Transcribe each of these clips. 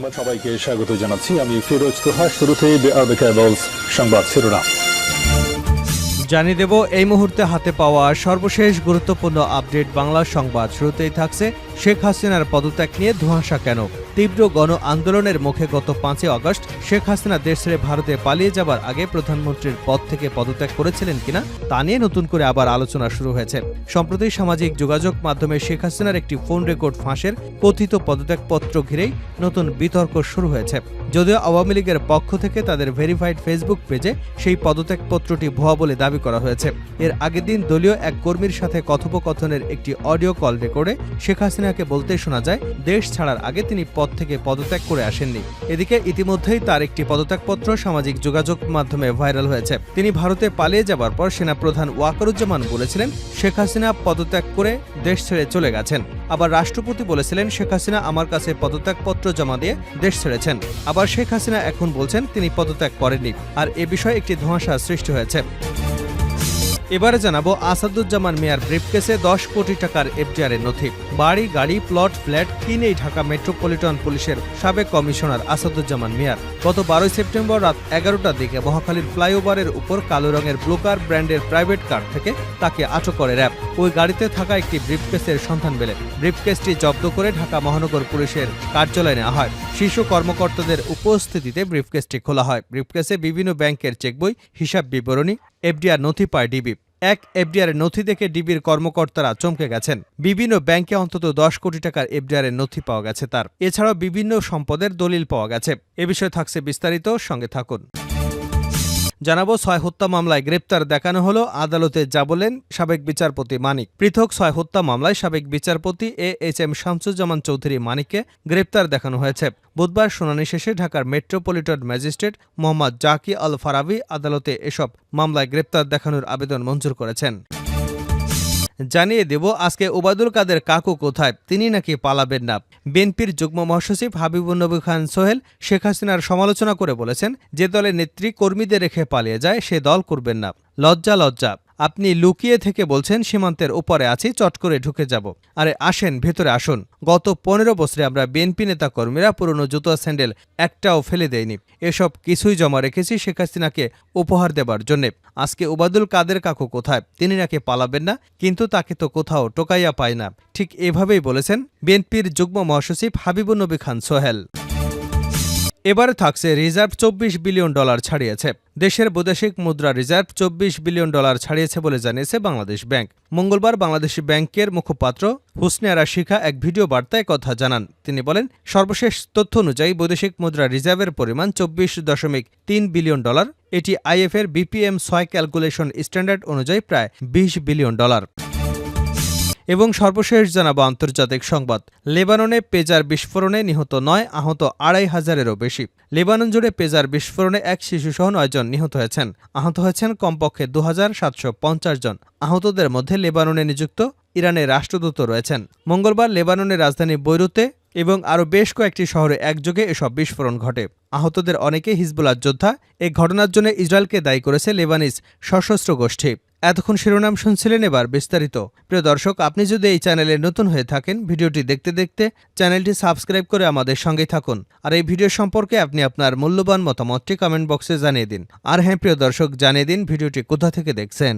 সংবাদ সবাইকে স্বাগত জানাচ্ছি। আমি ফিরোজ তোহা। শুরুতেই সংবাদ শিরোনাম জানিয়ে দেব এই মুহূর্তে হাতে পাওয়া সর্বশেষ গুরুত্বপূর্ণ আপডেট বাংলা সংবাদ। শুরুতেই থাকছে শেখ হাসিনার পদত্যাগ নিয়ে ধোঁয়াশা কেন। তীব্র গণ আন্দোলনের মুখে গত 5 আগস্ট শেখ হাসিনা দেশ ছেড়ে ভারতে পালিয়ে যাবার আগে প্রধানমন্ত্রীর পদ থেকে পদত্যাগ করেছিলেন কিনা তা নিয়ে নতুন করে আবার আলোচনা শুরু হয়েছে। সম্প্রতি সামাজিক যোগাযোগ মাধ্যমে শেখ হাসিনার একটি ফোন রেকর্ড ফাঁসের কথিত পদত্যাগপত্র ঘিরেই নতুন বিতর্ক শুরু হয়েছে। যদিও আওয়ামী লীগের পক্ষ থেকে তাদের ভেরিফাইড ফেসবুক পেজে সেই পদত্যাগপত্রটি ভুয়া বলে দাবি করা হয়েছে। এর আগের দিন দলীয় এক কর্মীর সাথে কথোপকথনের একটি অডিও কল রেকর্ডে শেখ হাসিনাকে বলতে শোনা যায় দেশ ছাড়ার আগে তিনি পদ থেকে পদত্যাগ করে আসেননি। এদিকে ইতিমধ্যেই তার একটি পদত্যাগপত্র সামাজিক যোগাযোগ মাধ্যমে ভাইরাল হয়েছে। তিনি ভারতে পালিয়ে যাবার পর সেনাপ্রধান ওয়াকারুজ্জামান বলেছিলেন শেখ হাসিনা পদত্যাগ করে দেশ ছেড়ে চলে গেছেন। আবার রাষ্ট্রপতি বলেছিলেন শেখ হাসিনা আমার কাছে পদত্যাগপত্র জমা দিয়ে দেশ ছেড়েছেন। আবার শেখ হাসিনা এখন বলছেন তিনি পদত্যাগ করেননি। আর এ বিষয়ে একটি ধোঁয়াশা সৃষ্টি হয়েছে। এবারে জানাবো আসাদুজ্জামান মিয়ার ব্রিফকেসে 10 কোটি টাকার এফডিআরের নথি। বাড়ি, গাড়ি, প্লট, ফ্ল্যাট কিনেই ঢাকা মেট্রোপলিটন পুলিশের সাবেক কমিশনার আসাদুজ্জামান মিয়ার গত 12 সেপ্টেম্বর রাত 11টার দিকে মহাখালীর ফ্লাইওভারের উপর কালো রঙের ব্লুকার ব্র্যান্ডের প্রাইভেট কার থেকে তাকে আটক করে র্যাব। ওই গাড়িতে থাকা একটি ব্রিফকেসের সন্ধান মেলে। ব্রিফকেসটি জব্দ করে ঢাকা মহানগর পুলিশের কার্যালয়ে নেওয়া হয়। শীর্ষ কর্মকর্তাদের উপস্থিতিতে ব্রিফকেসটি খোলা হয়। ব্রিফকেসে বিভিন্ন ব্যাংকের চেকবই, হিসাব বিবরণী, এফডিআর নথি পায় ডিবি। এক এফডিআরের নথি দেখে ডিবির কর্মকর্তারা চমকে গেছেন। বিভিন্ন ব্যাংকে অন্তত 10 কোটি টাকার এফডিআরের নথি পাওয়া গেছে তার। এছাড়াও বিভিন্ন সম্পদের দলিল পাওয়া গেছে। এ বিষয়ে থাকছে বিস্তারিত, সঙ্গে থাকুন। জানাবো 6 হত্যা মামলায় গ্রেপ্তার দেখানো হলো, আদালতে যা বলেন সাবেক বিচারপতি মানিক। পৃথক 6 হত্যা মামলায় সাবেক বিচারপতি AHM শামসুজ্জামান চৌধুরী মানিককে গ্রেপ্তার দেখানো হয়েছে। বুধবার শুনানি শেষে ঢাকার মেট্রোপলিটন ম্যাজিস্ট্রেট মোহাম্মদ জাকি আল ফারাবি আদালতে এসব মামলায় গ্রেপ্তার দেখানোর আবেদন মঞ্জুর করেছেন। জানিয়ে দেব আজকে ওবায়দুল কাদের কাকু কোথায়, তিনি নাকি পালাবেন না। বিএনপির যুগ্ম মহাসচিব হাবিবুন্নবী খান সোহেল শেখ হাসিনার সমালোচনা করে বলেছেন, যে দলের নেত্রী কর্মীদের রেখে পালিয়ে যায় সে দল করবেন না। লজ্জা লজ্জা, আপনি লুকিয়ে থেকে বলছেন সীমান্তের উপরে আছি, চট করে ঢুকে যাব। আরে আসেন, ভেতরে আসুন। গত 15 বছরে আমরা বিএনপি নেতা কর্মীরা পুরনো জুতো স্যান্ডেল একটাও ফেলে দেয়নি। এসব কিছুই জমা রেখেছি শেখ হাসিনাকে উপহার দেবার জন্য। আজকে ওবায়দুল কাদের কাকু কোথায়, তিনি নাকি পালাবেন না, কিন্তু তাকে তো কোথাও টোকাইয়া পায় না। ঠিক এভাবেই বলেছেন বিএনপির যুগ্ম মহাসচিব হাবিবুন্নবী খান সোহেল। এবারে থাকছে রিজার্ভ $24 বিলিয়ন ছাড়িয়েছে। দেশের বৈদেশিক মুদ্রা রিজার্ভ $24 বিলিয়ন ছাড়িয়েছে বলে জানিয়েছে বাংলাদেশ ব্যাংক। মঙ্গলবার বাংলাদেশ ব্যাংকের মুখপাত্র হুসনে আরা শিখা এক ভিডিও বার্তায় কথা জানান। তিনি বলেন, সর্বশেষ তথ্য অনুযায়ী বৈদেশিক মুদ্রা রিজার্ভের পরিমাণ $24.3 বিলিয়ন। এটি IF-এর BPM-6 ক্যালকুলেশন স্ট্যান্ডার্ড অনুযায়ী প্রায় $20 বিলিয়ন। এবং সর্বশেষ জানাবো আন্তর্জাতিক সংবাদ। লেবাননে পেজার বিস্ফোরণে নিহত 9, আহত 2500-এরও বেশি। লেবানন জুড়ে পেজার বিস্ফোরণে এক শিশুসহ 9 জন নিহত হয়েছেন। আহত হয়েছেন কমপক্ষে 2750 জন। আহতদের মধ্যে লেবাননে নিযুক্ত ইরানের রাষ্ট্রদূত রয়েছেন। মঙ্গলবার লেবাননের রাজধানী বৈরুতে এবং আরও বেশ কয়েকটি শহরে একযোগে এসব বিস্ফোরণ ঘটে। আহতদের অনেকে হিজবুল্লাহ যোদ্ধা। এই ঘটনার জন্য ইসরায়েলকে দায়ী করেছে লেবানিজ সশস্ত্র গোষ্ঠী। এতক্ষণ শিরোনাম শুনছিলেন, এবার বিস্তারিত। প্রিয় দর্শক, আপনি যদি এই চ্যানেলে নতুন হয়ে থাকেন, ভিডিওটি দেখতে দেখতে চ্যানেলটি সাবস্ক্রাইব করে আমাদের সঙ্গেই থাকুন। আর এই ভিডিও সম্পর্কে আপনি আপনার মূল্যবান মতামতটি কমেন্ট বক্সে জানিয়ে দিন। আর হ্যাঁ প্রিয় দর্শক, জানিয়ে দিন ভিডিওটি কোথা থেকে দেখছেন।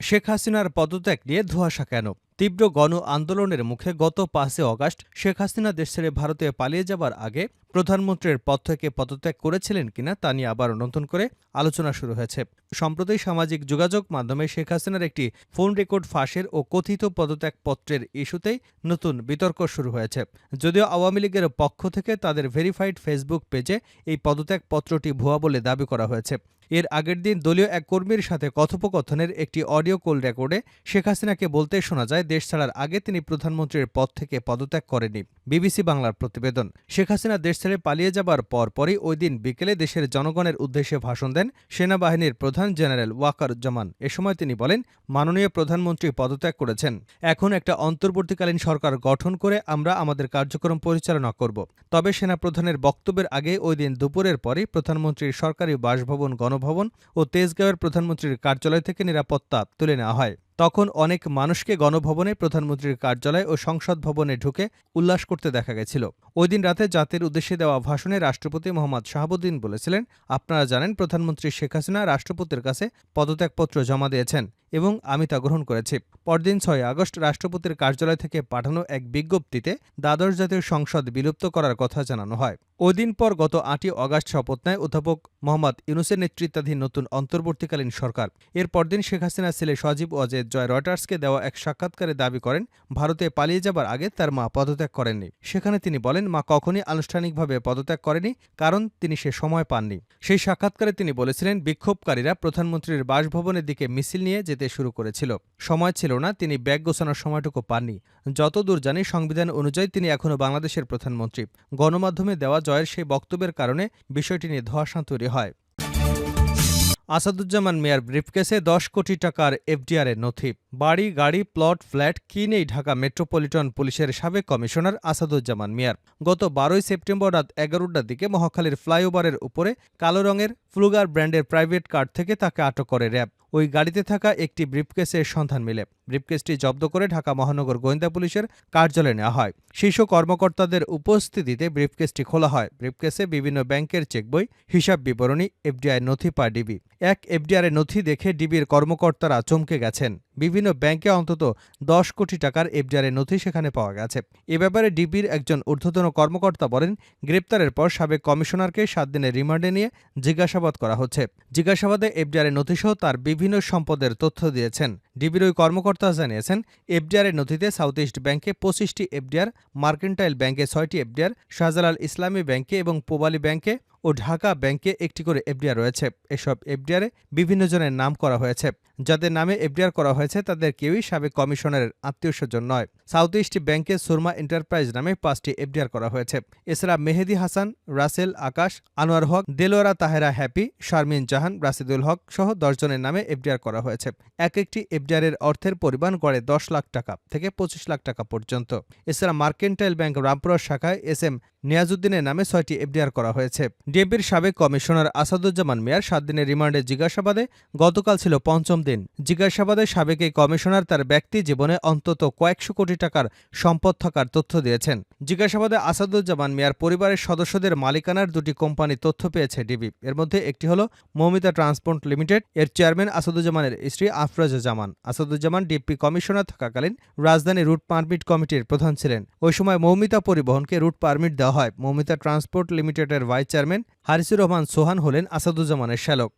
শেখ হাসিনার পদত্যাগ নিয়ে ধোঁয়াশা কেন। তীব্র গণ আন্দোলনের মুখে গত 5 আগস্ট শেখ হাসিনা দেশ ছেড়ে ভারতে পালিয়ে যাবার আগে প্রধানমন্ত্রীর পদ থেকে পদত্যাগ করেছিলেন কিনা তা নিয়ে আবার নতুন করে আলোচনা শুরু হয়েছে। সম্প্রতি সামাজিক যোগাযোগ মাধ্যমে শেখ হাসিনার একটি ফোন রেকর্ড ফাঁসের ও কথিত পদত্যাগপত্রের ইস্যুতেই নতুন বিতর্ক শুরু হয়েছে। যদিও আওয়ামী লীগের পক্ষ থেকে তাদের ভেরিফাইড ফেসবুক পেজে এই পদত্যাগপত্রটি ভুয়া বলে দাবি করা হয়েছে। এর আগের দিন দলীয় এক কর্মীর সাথে কথোপকথনের একটি অডিও কল রেকর্ডে শেখ হাসিনাকে বলতে শোনা যায় দেশ ছাড়ার আগে তিনি প্রধানমন্ত্রীর পদ থেকে পদত্যাগ করেননি। বিবিসি বাংলার প্রতিবেদন। শেখ হাসিনা দেশ ছেড়ে পালিয়ে যাবার পরপরই ওই দিন বিকেলে দেশের জনগণের উদ্দেশ্যে ভাষণ দেন সেনাবাহিনীর প্রধান জেনারেল ওয়াকারুজ্জামান। এ সময় তিনি বলেন, মাননীয় প্রধানমন্ত্রী পদত্যাগ করেছেন। এখন একটা অন্তর্বর্তীকালীন সরকার গঠন করে আমরা আমাদের কার্যক্রম পরিচালনা করব। তবে সেনাপ্রধানের বক্তব্যের আগে ওই দিন দুপুরের পরই প্রধানমন্ত্রীর সরকারি বাসভবন, গণভবন ও তেজগাঁওয়ের প্রধানমন্ত্রীর কার্যালয় থেকে নিরাপত্তা তুলে নেওয়া হয়। তখন অনেক মানুষকে গণভবনে, প্রধানমন্ত্রীর কার্যালয় ও সংসদ ভবনে ঢুকে উল্লাস করতে দেখা গেছিল। ওই দিন রাতে জাতির উদ্দেশ্যে দেওয়া ভাষণে রাষ্ট্রপতি মোহাম্মদ শাহাবুদ্দিন বলেছিলেন, আপনারা জানেন প্রধানমন্ত্রী শেখ হাসিনা রাষ্ট্রপতির কাছে পদত্যাগপত্র জমা দিয়েছেন এবং আমি তা গ্রহণ করেছি। পরদিন ৬ আগস্ট রাষ্ট্রপতির কার্যালয় থেকে পাঠানো এক বিজ্ঞপ্তিতে দ্বাদশ জাতীয় সংসদ বিলুপ্ত করার কথা জানানো হয়। ওই দিন পর গত ৮ই আগস্ট শপথ নেয় অধ্যাপক মোহাম্মদ ইউনূসের নেতৃত্বাধীন নতুন অন্তর্বর্তীকালীন সরকার। এর পরদিন শেখ হাসিনার ছেলে সজীব ওয়াজেদ জয় রয়টার্সকে দেওয়া এক সাক্ষাৎকারে দাবি করেন, ভারতে পালিয়ে যাবার আগে তার মা পদত্যাগ করেননি। সেখানে তিনি বলেন, মা কখনই আনুষ্ঠানিকভাবে পদত্যাগ করেনি, কারণ তিনি সে সময় পাননি। সেই সাক্ষাৎকারে তিনি বলেছিলেন, বিক্ষোভকারীরা প্রধানমন্ত্রীর বাসভবনের দিকে মিছিল নিয়ে যেতে শুরু করেছিল। সময় ছিল না, তিনি ব্যাগ গোছানোর সময়টুকু পাননি। যতদূর জানি সংবিধান অনুযায়ী তিনি এখনও বাংলাদেশের প্রধানমন্ত্রী। গণমাধ্যমে দেওয়া জয়ের সেই বক্তব্যের কারণে বিষয়টি নিয়ে ধোঁয়াশা তৈরি হয়। আসাদুজ্জামান মিয়ার ব্রিফকেসে ১০ কোটি টাকার এফডিআরের নথি। বাড়ি, গাড়ি, প্লট, ফ্ল্যাট কি নেই ঢাকা মেট্রোপলিটন পুলিশের সাবেক কমিশনার আসাদুজ্জামান মিয়ার। গত ১২ই সেপ্টেম্বর রাত ১১টার দিকে মহাখালীর ফ্লাইওভারের উপরে কালো রঙের ফ্লুগার ব্র্যান্ডের প্রাইভেট কার থেকে তাকে আটক করে র্যাব। ওই গাড়িতে থাকা একটি ব্রিফকেসের সন্ধান মেলে। ব্রিফকেসটি জব্দ করে ঢাকা মহানগর গোয়েন্দা পুলিশের কার্যালয়ে নেওয়া হয়। শীর্ষ কর্মকর্তাদের উপস্থিতিতে ব্রিফকেসটি খোলা হয়। ব্রিফকেসে বিভিন্ন ব্যাংকের চেকবই, হিসাব বিবরণী, এফডিআই নথি পায় ডিবি। এক এফডিআরের নথি দেখে ডিবির কর্মকর্তারা চমকে গেছেন। বিভিন্ন ব্যাংকে অন্তত ১০ কোটি টাকার এফডিআরের নথি সেখানে পাওয়া গেছে। এ ব্যাপারে ডিবির একজন ঊর্ধ্বতন কর্মকর্তা বলেন, গ্রেপ্তারের পর সাবেক কমিশনারকে ৭ দিনের রিমান্ডে নিয়ে জিজ্ঞাসাবাদ করা হচ্ছে। জিজ্ঞাসাবাদে এফডিআরের নথিসহ তার বিভিন্ন সম্পদের তথ্য দিয়েছেন। ডিবির ওই কর্মকর্তা জানিয়েছেন, এফডিআরের নথিতে সাউথ ইস্ট ব্যাংকে ২৫টি এফডিআর, মার্কেন্টাইল ব্যাংকে ৬টি এফডিআর, শাহজালাল ইসলামী ব্যাংকে এবং পূবালী ব্যাংকে ও ঢাকা ব্যাংকে একটি করে এফডিআর রয়েছে। এসব এফডিআরে বিভিন্ন জনের নাম করা হয়েছে। যাদের নামে এফডিআর করা হয়েছে তাদের কেউই সাবেক কমিশনারের আত্মীয়স্বজন নয়। সাউথ ইস্ট ব্যাংকে সুরমা এন্টারপ্রাইজ নামে 5টি এফডিআর করা হয়েছে। এছাড়া মেহেদী হাসান, রাসেল, আকাশ, আনোয়ার হক, দেলোয়ারা তাহেরা হ্যাপি, শারমিন জাহান, রাশিদুল হক সহ 10 জনের নামে এফডিআর করা হয়েছে। এক একটি এফডিআরের অর্থের পরিমাণ গড়ে ১০ লাখ টাকা থেকে ২৫ লাখ টাকা পর্যন্ত। এছাড়া মার্কেন্টাইল ব্যাংক রামপুরা শাখায় এস.এম. নিয়াজউদ্দিনের নামে 6টি এফডিআর করা হয়েছে। ডিএমপির সাবেক কমিশনার আসাদুজ্জামান মিয়ার 7 দিনের রিমান্ডে জিজ্ঞাসাবাদে গতকাল ছিল ৫ম দিন। জিজ্ঞাসাবাদে সাবেক এই কমিশনার তার ব্যক্তি জীবনে অন্তত কয়েকশো কোটি টাকার সম্পদ থাকার তথ্য দিয়েছেন। জিজ্ঞাসাবাদে আসাদুজ্জামান মিয়ার পরিবারের সদস্যদের মালিকানার 2টি কোম্পানি তথ্য পেয়েছে ডিবি। এর মধ্যে একটি হল মৌমিতা ট্রান্সপোর্ট লিমিটেড। এর চেয়ারম্যান আসাদুজ্জামানের স্ত্রী আফরোজা জামান। আসাদুজ্জামান ডিএমপি কমিশনার থাকাকালীন রাজধানী রুট পারমিট কমিটির প্রধান ছিলেন। ওই সময় মৌমিতা পরিবহনকে রুট পারমিট দেওয়া হয়। মৌমিতা ট্রান্সপোর্ট লিমিটেডের ভাইস চেয়ারম্যান হারিসুর রহমান সোহান হলেন আসাদুজ্জামানের শ্যালক।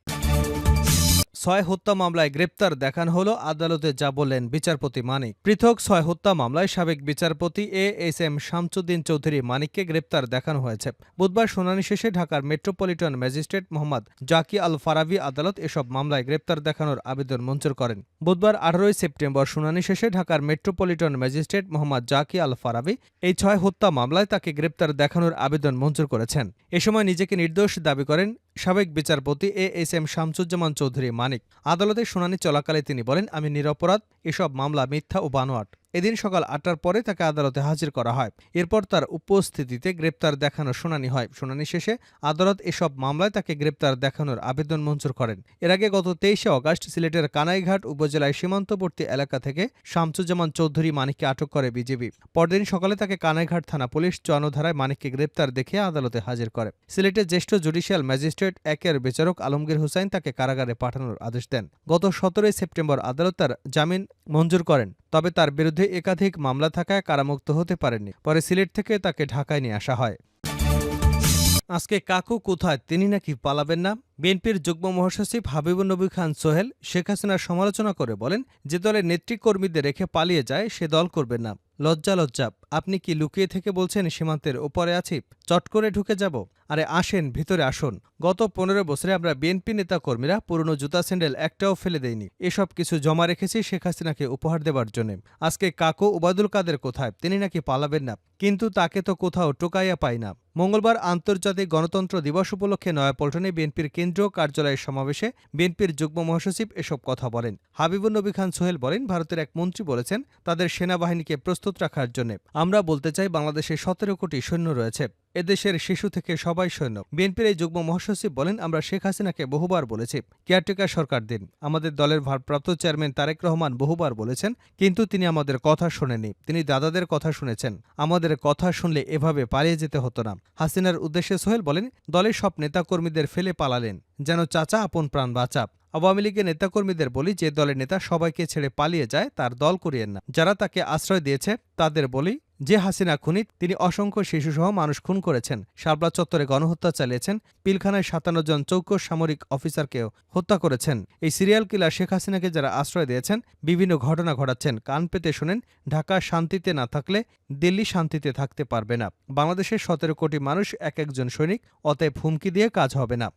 6 হত্যা মামলায় গ্রেপ্তার দেখানো হলো আদালতে, যা বললেন বিচারপতি মানিক। পৃথক 6 হত্যা মামলায় সাবেক বিচারপতি এএসএম শামসুদ্দিন চৌধুরী মানিককে গ্রেপ্তার দেখানো হয়েছে। বুধবার শুনানি শেষে ঢাকার মেট্রোপলিটন ম্যাজিস্ট্রেট মোহাম্মদ জাকি আল ফারাবি আদালত এসব মামলায় গ্রেপ্তার দেখানোর আবেদন মঞ্জুর করেন। বুধবার 18 সেপ্টেম্বর শুনানি শেষে ঢাকার মেট্রোপলিটন ম্যাজিস্ট্রেট মোহাম্মদ জাকি আল ফারাবি এই 6 হত্যা মামলায় তাকে গ্রেপ্তার দেখানোর আবেদন মঞ্জুর করেছেন। এ সময় নিজেকে নির্দোষ দাবি করেন সাবেক বিচারপতি এএসএম শামসুজ্জামান চৌধুরী মানিক। আদালতে শুনানি চলাকালে তিনি বলেন, আমি নিরপরাধ, এসব মামলা মিথ্যা ও বানোয়াট। এদিন সকাল 8টার পরে তাকে আদালতে হাজির করা হয়। এরপর তার উপস্থিতিতে গ্রেপ্তার দেখানোর শুনানি হয়। শুনানি শেষে আদালত এসব মামলায় তাকে গ্রেপ্তার দেখানোর আবেদন মঞ্জুর করেন। এর আগে গত 23 আগস্ট সিলেটের কানাইঘাট উপজেলায় সীমান্তবর্তী এলাকা থেকে শামসুজ্জামান চৌধুরী মানিককে আটক করে বিজিবি। পরদিন সকালে তাকে কানাইঘাট থানা পুলিশ 54 ধারায় মানিককে গ্রেপ্তার দেখিয়ে আদালতে হাজির করে। সিলেটের জ্যেষ্ঠ জুডিশিয়াল ম্যাজিস্ট্রেট 1-এর বিচারক আলমগীর হোসাইন তাকে কারাগারে পাঠানোর আদেশ দেন। গত 17 সেপ্টেম্বর আদালত তার জামিন মঞ্জুর করেন। তবে তার বিরুদ্ধে একাধিক মামলা থাকায় কারামুক্ত হতে পারেননি। পরে সিলেট থেকে তাকে ঢাকায় নিয়ে আসা হয়। আজকে কাকু কোথায়, তিনি নাকি পালাবেন না। বিএনপির যুগ্ম মহাসচিব হাবিবুন নবী খান সোহেল শেখ হাসিনার সমালোচনা করে বলেন, যে দলের নেতৃকর্মীদের রেখে পালিয়ে যায় সে দল করবেন না। লজ্জা লজ্জা, আপনি কি লুকিয়ে থেকে বলছেন সীমান্তের ওপরে আছি, চট করে ঢুকে যাব? আরে আসেন, ভিতরে আসুন। গত 15 বছরে আমরা বিএনপি নেতা কর্মীরা পুরনো জুতা স্যান্ডেল একটাও ফেলে দেইনি। এসব কিছু জমা রেখেছি শেখ হাসিনাকে উপহার দেবার জন্য। আজকে কাকু ওবায়দুল কাদের কোথায়, তিনি নাকি পালাবেন না, কিন্তু তাকে তো কোথাও টোকাইয়া পাই না। মঙ্গলবার আন্তর্জাতিক গণতন্ত্র দিবস উপলক্ষে নয়াপল্টনে বিএনপির কেন্দ্রীয় কার্যালয়ের সমাবেশে বিএনপির যুগ্ম মহাসচিব এসব কথা বলেন। হাবিবুন নবী খান সোহেল বলেন, ভারতের এক মন্ত্রী বলেছেন তাদের সেনাবাহিনীকে প্রস্তুত রাখার জন্য। আমরা বলতে চাই, বাংলাদেশে 17 কোটি সৈন্য রয়েছে। এদেশের শিশু থেকে সবাই সৈন্য। বিএনপির এই যুগ্ম মহাসচিব বলেন, আমরা শেখ হাসিনাকে বহুবার বলেছি কেয়ারটেকার সরকার দিন। আমাদের দলের ভারপ্রাপ্ত চেয়ারম্যান তারেক রহমান বহুবার বলেছেন, কিন্তু তিনি আমাদের কথা শোনেননি। তিনি দাদাদের কথা শুনেছেন। আমাদের কথা শুনলে এভাবে পালিয়ে যেতে হতো না। হাসিনার উদ্দেশ্যে সোহেল বলেন, দলের সব নেতাকর্মীদের ফেলে পালালেন যেন চাচা আপন প্রাণ বাঁচাপ। আওয়ামী লীগের নেতাকর্মীদের বলি, যে দলের নেতা সবাইকে ছেড়ে পালিয়ে যায় তার দল করিয়েন না। যারা তাকে আশ্রয় দিয়েছে তাদের বলি, যে হাসিনা খুনি, তিনি অসংখ্য শিশুসহ মানুষ খুন করেছেন, শাপলা চত্বরে গণহত্যা চালিয়েছেন, পিলখানায় ৫৭ জন চৌকস সামরিক অফিসারকেও হত্যা করেছেন। এই সিরিয়াল কিলার শেখ হাসিনাকে যারা আশ্রয় দিয়েছেন, বিভিন্ন ঘটনা ঘটাচ্ছেন। কান পেতে শোনেন, ঢাকা শান্তিতে না থাকলে দিল্লি শান্তিতে থাকতে পারবে না। বাংলাদেশের ১৭ কোটি মানুষ এক একজন সৈনিক, অতএব হুমকি দিয়ে কাজ হবে না।